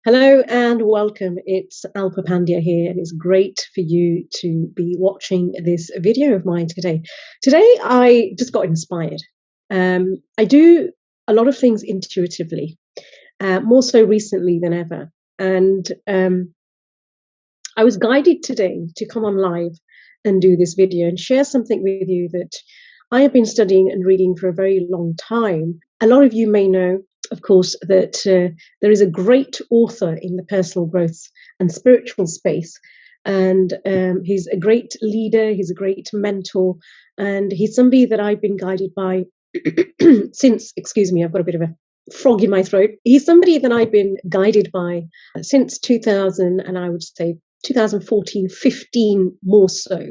Hello and welcome. It's Alpa Pandya here, and it's great for you to be watching this video of mine today. Today, I just got inspired. I do a lot of things intuitively, more so recently than ever. And I was guided today to come on live and do this video and share something with you that I have been studying and reading for a very long time. A lot of you may know, of course, that there is a great author in the personal growth and spiritual space. And he's a great leader, he's a great mentor, and he's somebody that I've been guided by since, excuse me, I've got a bit of a frog in my throat. He's somebody that I've been guided by since 2000, and I would say 2014, 15 more so.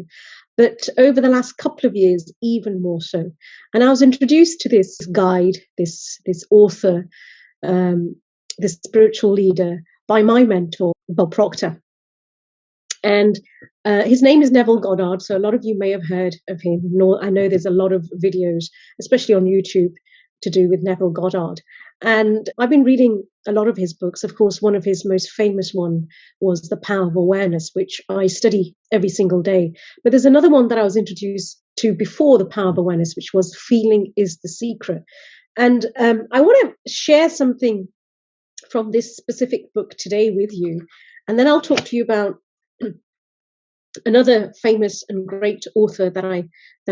But over the last couple of years, even more so. And I was introduced to this guide, this author, this spiritual leader by my mentor, Bob Proctor. And his name is Neville Goddard. So a lot of you may have heard of him. I know there's a lot of videos, especially on YouTube, to do with Neville Goddard. And I've been reading a lot of his books. Of course, one of his most famous one was The Power of Awareness, which I study every single day. But there's another one that I was introduced to before The Power of Awareness, which was Feeling is the Secret. And I want to share something from this specific book today with you. And then I'll talk to you about another famous and great author that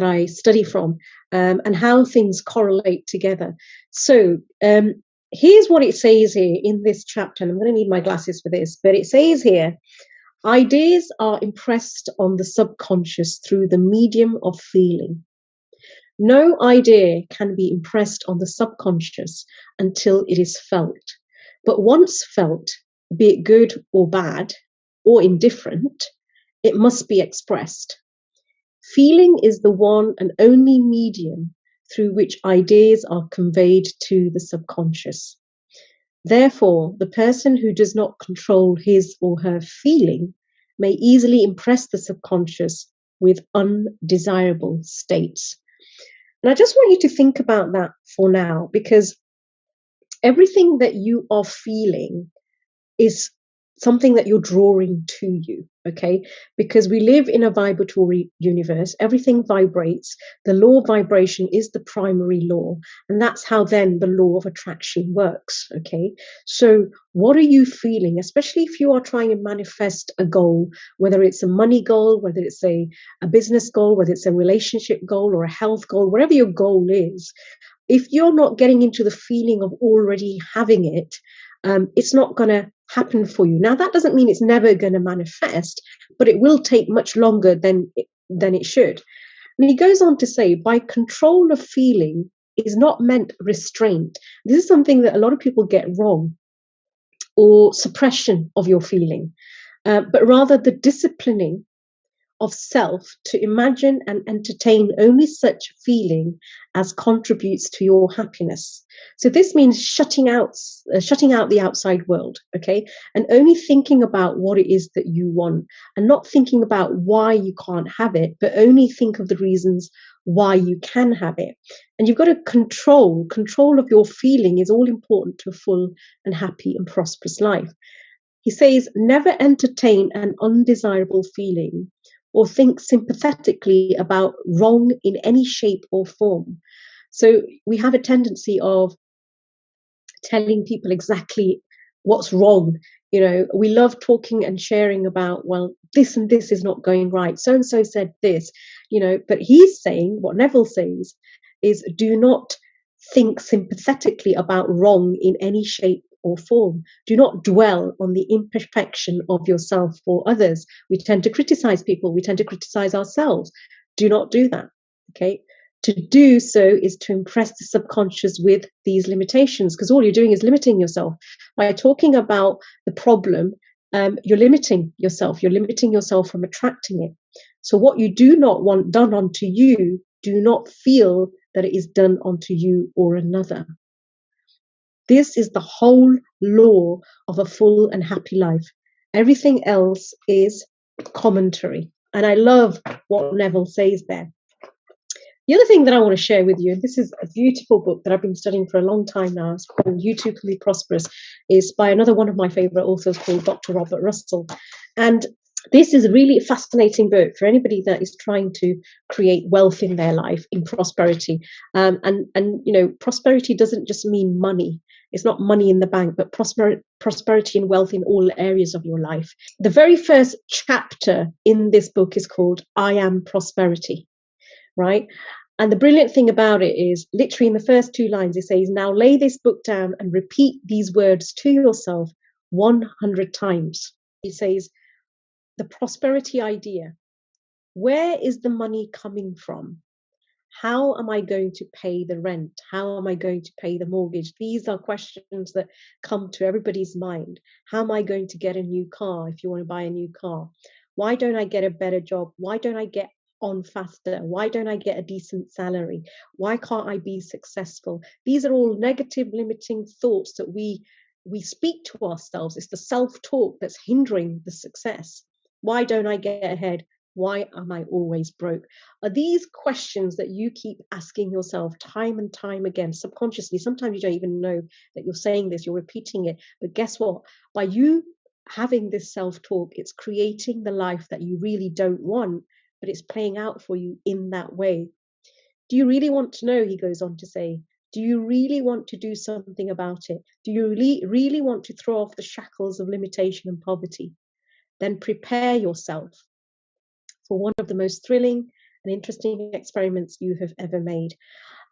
I study from, and how things correlate together. So here's what it says here in this chapter, and I'm going to need my glasses for this, but it says here, ideas are impressed on the subconscious through the medium of feeling. No idea can be impressed on the subconscious until it is felt. But once felt, be it good or bad or indifferent, it must be expressed. Feeling is the one and only medium through which ideas are conveyed to the subconscious. Therefore, the person who does not control his or her feeling may easily impress the subconscious with undesirable states. And I just want you to think about that for now, because everything that you are feeling is something that you're drawing to you, okay? Because we live in a vibratory universe. Everything vibrates. The law of vibration is the primary law, and that's how then the law of attraction works, okay? So what are you feeling, especially if you are trying to manifest a goal, whether it's a money goal, whether it's a business goal, whether it's a relationship goal or a health goal, whatever your goal is, if you're not getting into the feeling of already having it, it's not going to happen for you. Now, that doesn't mean it's never going to manifest, but it will take much longer than it should. And he goes on to say, by control of feeling is not meant restraint. This is something that a lot of people get wrong, or suppression of your feeling, but rather the disciplining of self to imagine and entertain only such feeling as contributes to your happiness. So this means shutting out the outside world, okay, and only thinking about what it is that you want, and not thinking about why you can't have it, but only think of the reasons why you can have it. And you've got to control of your feeling is all important to a full and happy and prosperous life. He says, never entertain an undesirable feeling or think sympathetically about wrong in any shape or form. So we have a tendency of telling people exactly what's wrong. You know, we love talking and sharing about, well, this and this is not going right. So-and-so said this, you know, but he's saying, what Neville says is, do not think sympathetically about wrong in any shape or form. Do not dwell on the imperfection of yourself or others. We tend to criticize people. We tend to criticize ourselves. Do not do that. Okay. To do so is to impress the subconscious with these limitations, because all you're doing is limiting yourself. By talking about the problem, you're limiting yourself. You're limiting yourself from attracting it. So what you do not want done onto you, do not feel that it is done onto you or another. This is the whole law of a full and happy life. Everything else is commentary. And I love what Neville says there. The other thing that I want to share with you, and this is a beautiful book that I've been studying for a long time now, it's called You Too Can Be Prosperous, is by another one of my favorite authors called Dr. Robert Russell. And this is a really fascinating book for anybody that is trying to create wealth in their life, in prosperity. And you know, prosperity doesn't just mean money. It's not money in the bank, but prosperity and wealth in all areas of your life. The very first chapter in this book is called I Am Prosperity, right? And the brilliant thing about it is literally in the first two lines, it says, now lay this book down and repeat these words to yourself 100 times. It says, the prosperity idea. Where is the money coming from? How am I going to pay the rent? How am I going to pay the mortgage? These are questions that come to everybody's mind. How am I going to get a new car if you want to buy a new car? Why don't I get a better job? Why don't I get on faster? Why don't I get a decent salary? Why can't I be successful? These are all negative limiting thoughts that we speak to ourselves. It's the self-talk that's hindering the success. Why don't I get ahead? Why am I always broke? Are these questions that you keep asking yourself time and time again, subconsciously? Sometimes you don't even know that you're saying this, you're repeating it. But guess what? By you having this self-talk, it's creating the life that you really don't want, but it's playing out for you in that way. Do you really want to know, he goes on to say, do you really want to do something about it? Do you really want to throw off the shackles of limitation and poverty? Then prepare yourself for one of the most thrilling and interesting experiments you have ever made.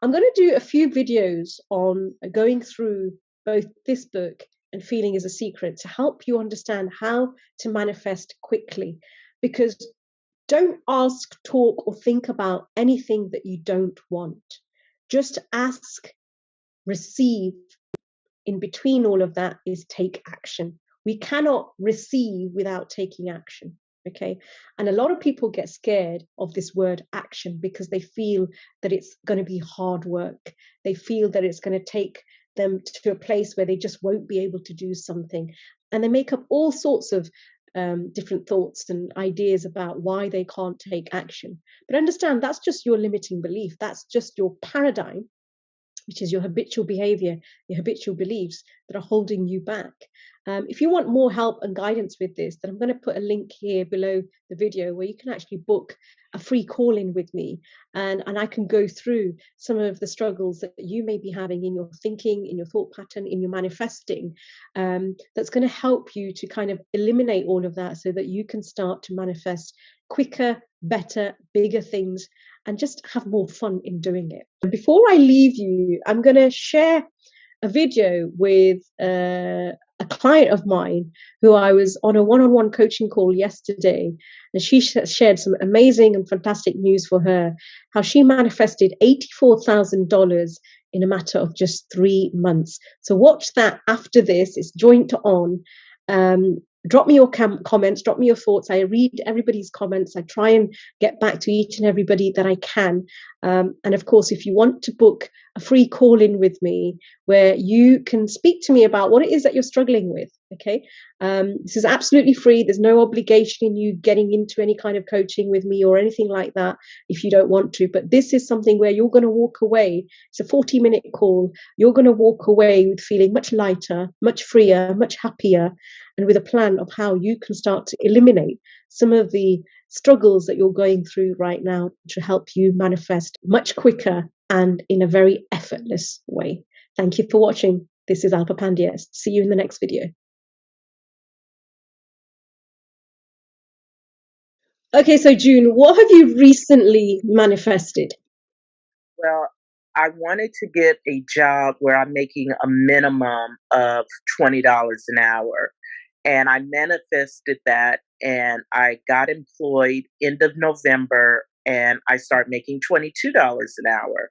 I'm going to do a few videos on going through both this book and Feeling is a Secret to help you understand how to manifest quickly. Because don't ask, talk, or think about anything that you don't want. Just ask, receive. In between all of that is take action. We cannot receive without taking action. Okay. And a lot of people get scared of this word action because they feel that it's going to be hard work. They feel that it's going to take them to a place where they just won't be able to do something. And they make up all sorts of different thoughts and ideas about why they can't take action. But understand that's just your limiting belief. That's just your paradigm, which is your habitual behavior, your habitual beliefs that are holding you back. If you want more help and guidance with this, then I'm going to put a link here below the video where you can actually book a free call-in with me, and I can go through some of the struggles that you may be having in your thinking, in your thought pattern, in your manifesting, that's going to help you to kind of eliminate all of that so that you can start to manifest quicker, better, bigger things, and just have more fun in doing it. Before I leave you, I'm going to share a video with a client of mine who I was on a one-on-one coaching call yesterday, and she shared some amazing and fantastic news for her, how she manifested $84,000 in a matter of just 3 months. So watch that after this. It's joint on. Drop me your comments, drop me your thoughts. I read everybody's comments. I try and get back to each and everybody that I can. And of course, if you want to book a free call in with me where you can speak to me about what it is that you're struggling with, okay? This is absolutely free. There's no obligation in you getting into any kind of coaching with me or anything like that if you don't want to. But this is something where you're going to walk away. It's a 40-minute call. You're going to walk away with feeling much lighter, much freer, much happier, and with a plan of how you can start to eliminate some of the struggles that you're going through right now to help you manifest much quicker and in a very effortless way. Thank you for watching. This is Alpa Pandya. See you in the next video. Okay, so June, what have you recently manifested? Well, I wanted to get a job where I'm making a minimum of $20 an hour. And I manifested that and I got employed end of November and I started making $22 an hour.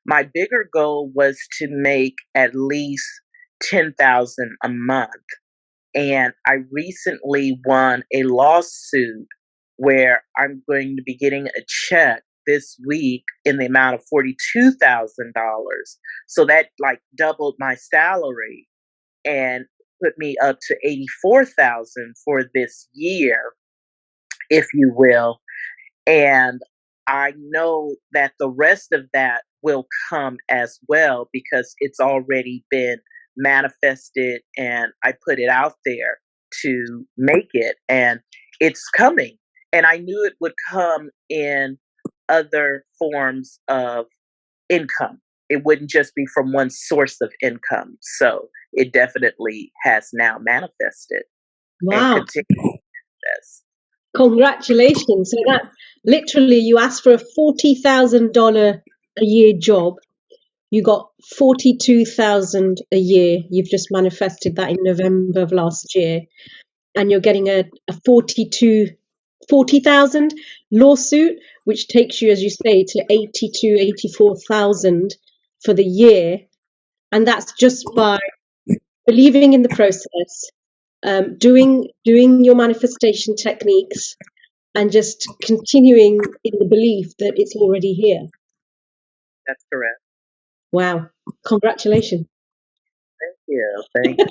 My bigger goal was to make at least 10,000 a month. And I recently won a lawsuit where I'm going to be getting a check this week in the amount of $42,000. So that like doubled my salary and put me up to 84,000 for this year, if you will. And I know that the rest of that will come as well because it's already been manifested and I put it out there to make it, and it's coming. And I knew it would come in other forms of income. It wouldn't just be from one source of income. So it definitely has now manifested and Wow. continues this. Congratulations. So that literally you asked for a $40,000 a year job. You got 42,000 a year. You've just manifested that in November of last year. And you're getting a 40,000 lawsuit, which takes you, as you say, to 84,000 for the year. And that's just by believing in the process, doing your manifestation techniques, and just continuing in the belief that it's already here. That's correct. Wow. Congratulations. Thank you. Thank you.